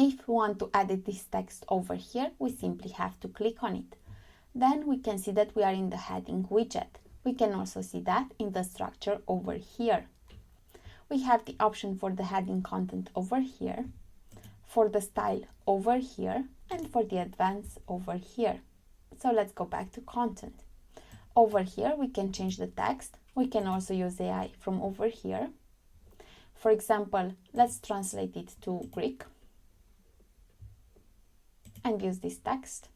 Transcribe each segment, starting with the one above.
If we want to edit this text over here, we simply have to click on it. Then we can see that we are in the heading widget. We can also see that in the structure over here. We have the option for the heading content over here, for the style over here, and for the advanced over here. So let's go back to content. Over here we can change the text. We can also use AI from over here. For example, let's translate it to Greek and use this text.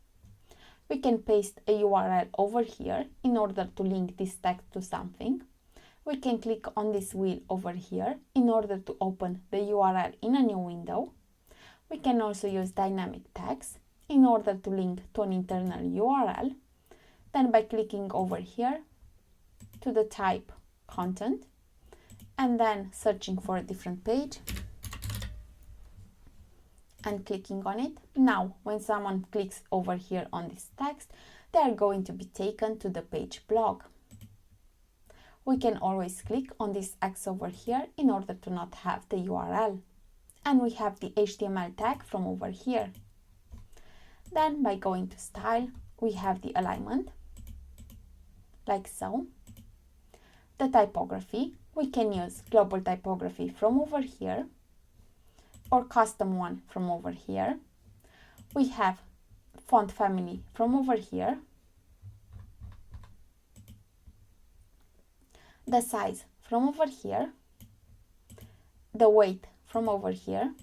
We can paste a URL over here in order to link this text to something. We can click on this wheel over here in order to open the URL in a new window. We can also use dynamic tags in order to link to an internal URL. Then by clicking over here to the type content and then searching for a different page and clicking on it. Now, when someone clicks over here on this text, they are going to be taken to the page blog. We can always click on this X over here in order to not have the URL. And we have the HTML tag from over here. Then by going to style, we have the alignment, like so. The typography, we can use global typography from over here or custom one from over here. We have font family from over here. The size from over here. The weight from over here.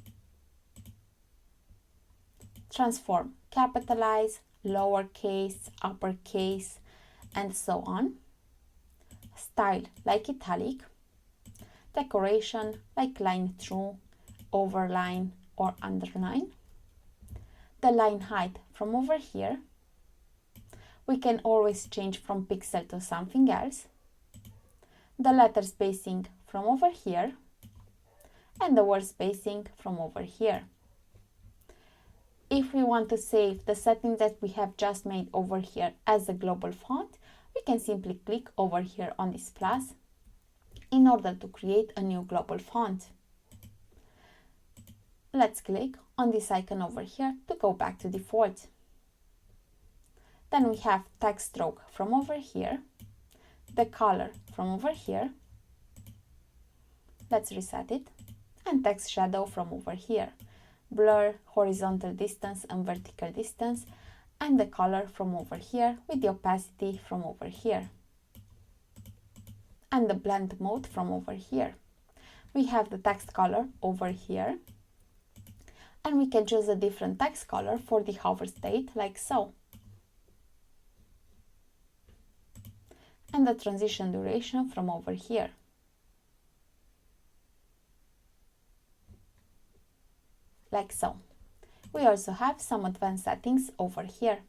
Transform, capitalize, lowercase, uppercase, and so on. Style like italic. Decoration like line through, overline or underline. The line height from over here. We can always change from pixel to something else. The letter spacing from over here and the word spacing from over here. If we want to save the setting that we have just made over here as a global font, we can simply click over here on this plus in order to create a new global font. Let's click on this icon over here to go back to default. Then we have text stroke from over here, the color from over here. Let's reset it. And text shadow from over here. Blur, horizontal distance and vertical distance, and the color from over here with the opacity from over here. And the blend mode from over here. We have the text color over here. And we can choose a different text color for the hover state, like so. And the transition duration from over here. Like so. We also have some advanced settings over here.